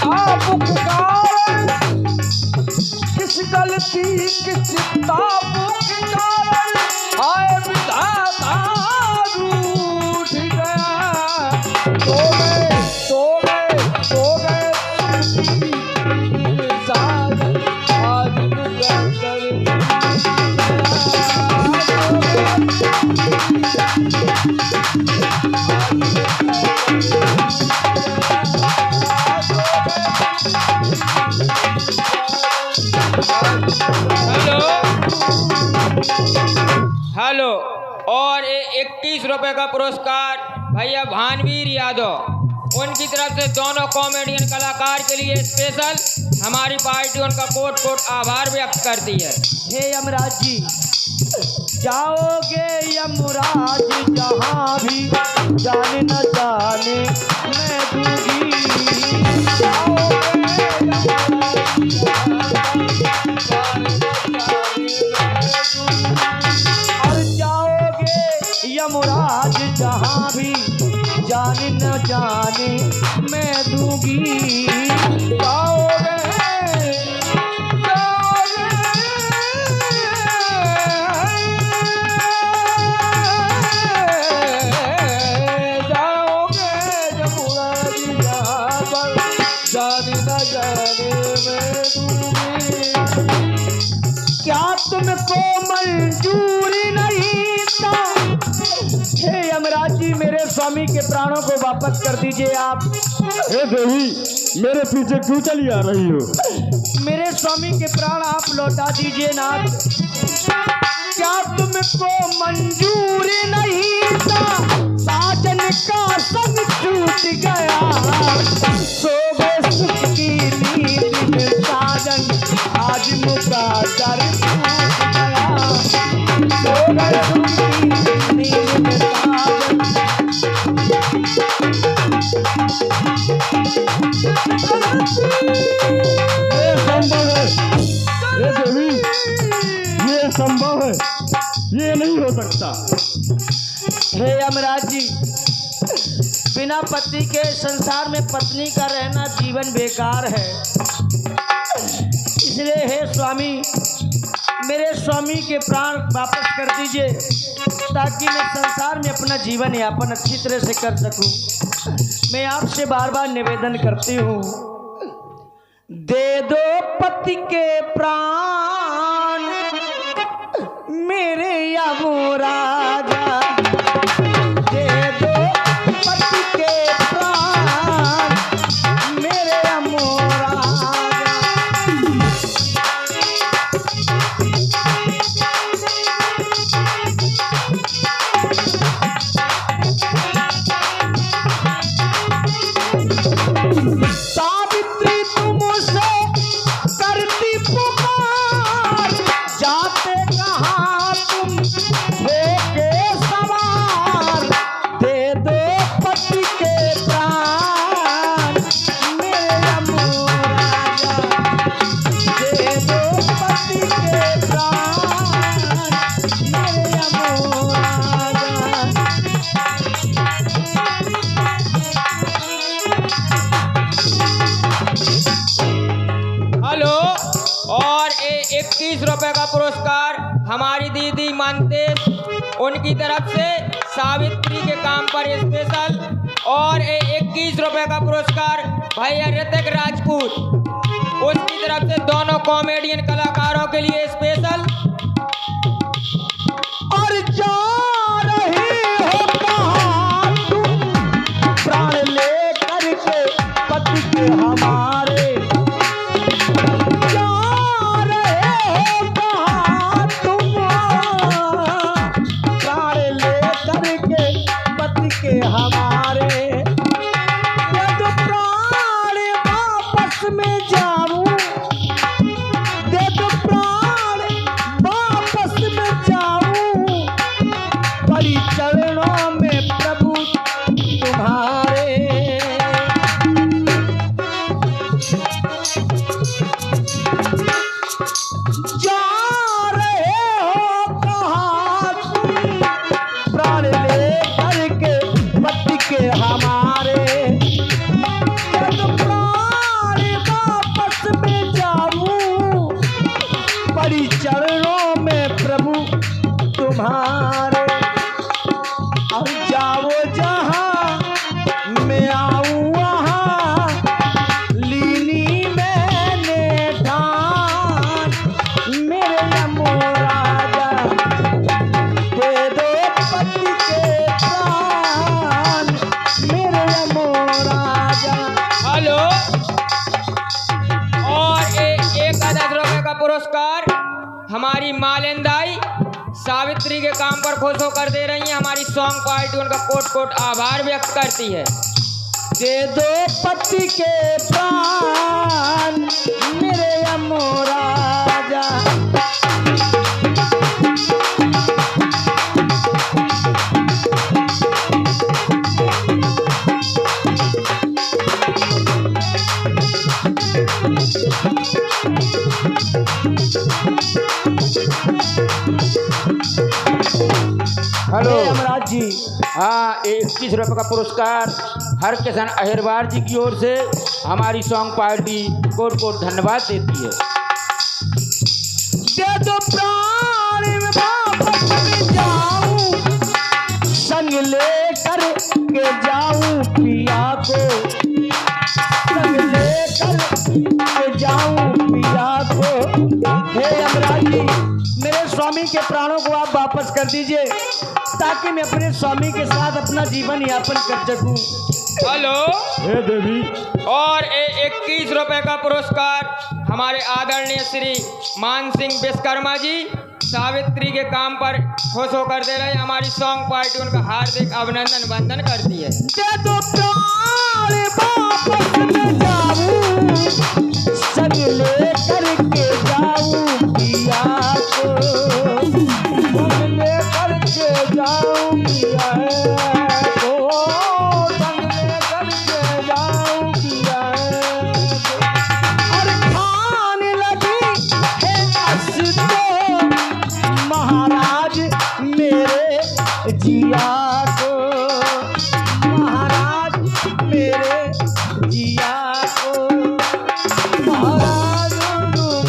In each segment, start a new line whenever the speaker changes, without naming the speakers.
Tabuk कारण किस गलती किस ताबुक कारण आए विधाता रूठ गया। सो गए सो गए सो गए साजन आज
हेलो। और 21 रुपए का पुरस्कार भैया भानवीर यादव, उनकी तरफ से दोनों कॉमेडियन कलाकार के लिए स्पेशल हमारी पार्टी उनका कोट कोट आभार व्यक्त करती है।
हे यमराज जी, जाओगे यमराज जहाँ भी, जाने न जाने मैं दूंगी। और जाओगे यमराज जहाँ भी, जाने न जाने मैं दूंगी। जाओगे क्या तुमको मंजूरी नहीं था? हे यमराज जी, मेरे स्वामी के प्राणों को वापस कर दीजिए आप।
हे देवी, मेरे पीछे क्यों चली आ रही हो?
मेरे स्वामी के प्राण आप लौटा दीजिए नाथ। क्या तुमको मंजूरी नहीं था? साजन का संग टूट गया। सो गए सुख की नींद में साजन, आज मुकद्दर टूट गया। सो गए सुख की नींद में साजन।
ये संभव है, हे देवी, ये संभव है, ये नहीं हो सकता।
हे यमराज जी, बिना पति के संसार में पत्नी का रहना जीवन बेकार है। इसलिए हे स्वामी, मेरे स्वामी के प्राण वापस कर दीजिए ताकि मैं संसार में अपना जीवन यापन अच्छी तरह से कर सकूं। मैं आपसे बार बार निवेदन करती हूँ, दे दो पति के प्राण मेरे यमराजा।
और 21 रुपए का पुरस्कार हमारी दीदी मानते, उनकी तरफ से सावित्री के काम पर स्पेशल। और 21 रुपए का पुरस्कार भैया ऋतिक राजपूत, उसकी तरफ से दोनों कॉमेडियन कलाकारों के लिए स्पेशल।
और जा रही हो कहाँ तुम, प्राण ले करके पति के हमारे। हमारे दे दो प्राण वापस में जाऊं, दे दो प्राण वापस में जाऊं, परी चरणों में प्रभु तुम्हारे। जा रहे हो कहाँ तुम, प्राण ले करके पति के हम
के काम पर खुश होकर दे रही हैं। हमारी सॉन्ग पार्टी उनका कोट कोट आभार व्यक्त करती है।
दे दो पति के प्राण मेरे अमोराजा।
हेलो
यमराज जी,
हाँ, 21 रुपये का पुरस्कार हर किसान अहिरवार जी की ओर से हमारी सॉन्ग पार्टी कोट कोट धन्यवाद देती है।
दे दो प्राण में वापस जाऊं, संग लेकर के जाऊं पिया को, संग लेकर के जाऊं पिया को। हे यमराज जी, मेरे स्वामी के प्राणों को आप वापस कर दीजिए ताकि मैं अपने स्वामी के साथ अपना जीवन यापन कर सकूं।
हेलो।
हे देवी,
और 21 रुपए का पुरस्कार हमारे आदरणीय श्री मान सिंह विश्वकर्मा जी सावित्री के काम पर खुश होकर दे रहे हैं। हमारी सॉन्ग पार्टी उनका हार्दिक अभिनंदन वंदन करती है।
दे दो प्राण वापस में जाऊं, संग लेकर के जाऊं पिया को, संग लेकर के जाऊं पिया को, संग लेकर के जाऊं पिया को। और खाने लगी है असतो महाराज मेरे जिया को, महाराज मेरे जिया को, महाराज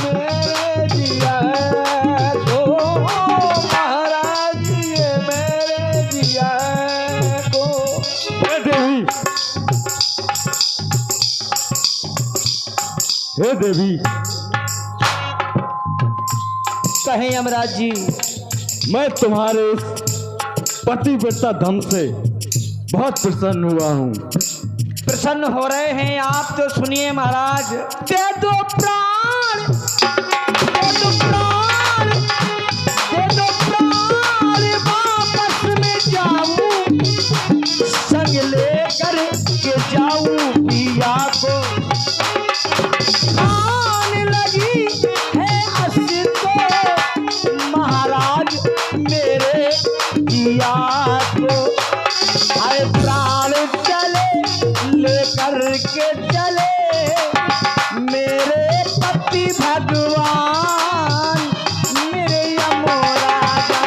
मेरे जिया को, महाराज ये मेरे जिया को।
हे देवी, हे देवी,
कहें यमराज जी,
मैं तुम्हारे इस पतिव्रता धम से बहुत प्रसन्न हुआ हूँ।
प्रसन्न हो रहे हैं आप तो सुनिए महाराज। दे दो प्राण, दे दो प्राण, दे दो प्राण वापस में जाऊं, संग लेकर के जाऊं पिया को। खाने लगी है असतो महाराज मेरे जिया को। आए प्राण चले लेकर के चले मेरे पति भगवान मेरे यमराजा।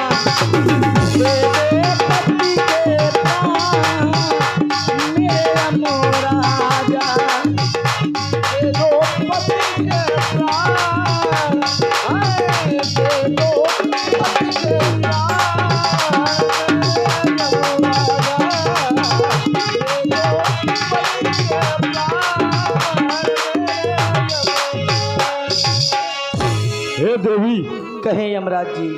मेरे पति के प्राण मेरे यमराजा, दे दो पति के प्राण, आए दे दो पति के प्राण
हे देवी,
कहें यमराज जी,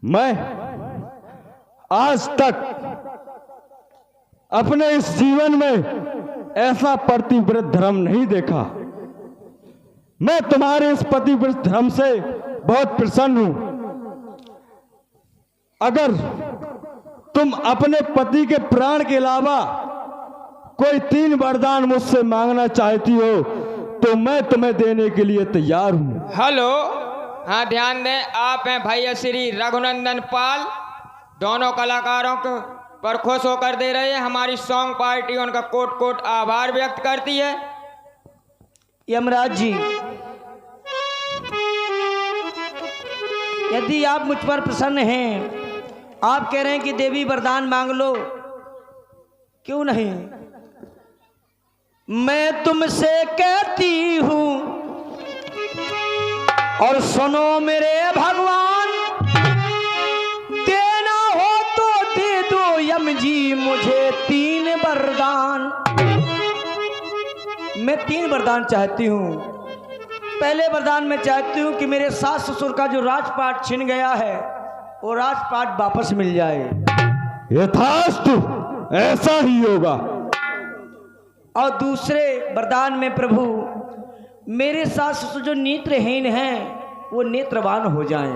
मैं आज तक अपने इस जीवन में ऐसा पतिव्रत धर्म नहीं देखा। मैं तुम्हारे इस पतिव्रत धर्म से बहुत प्रसन्न हूं। अगर तुम अपने पति के प्राण के अलावा कोई 3 वरदान मुझसे मांगना चाहती हो तो मैं तुम्हें देने के लिए तैयार हूं।
हेलो। हाँ, ध्यान दें, आप हैं भैया श्री रघुनंदन पाल। दोनों कलाकारों को पर खुश होकर दे रहे हैं। हमारी सॉन्ग पार्टी उनका कोट कोट आभार व्यक्त करती है।
यमराज जी, यदि आप मुझ पर प्रसन्न हैं, आप कह रहे हैं कि देवी वरदान मांग लो, क्यों नहीं? मैं तुमसे कहती हूं और सुनो मेरे भगवान, देना हो तो दे दो यम जी मुझे 3 वरदान। मैं 3 वरदान चाहती हूं। पहले वरदान मैं चाहती हूं कि मेरे सास ससुर का जो राजपाट छिन गया है वो राजपाट वापस मिल जाए।
यथास्तु, ऐसा ही होगा।
और दूसरे वरदान में प्रभु, मेरे सास ससुर जो नेत्रहीन हैं वो नेत्रवान हो जाएं।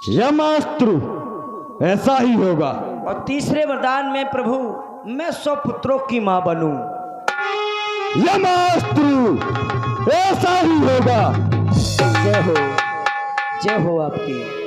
यमास्त्रु, ऐसा ही होगा।
और तीसरे वरदान में प्रभु मैं 100 पुत्रों की मां बनूं।
यमास्त्रु, ऐसा ही होगा।
जय हो आपकी।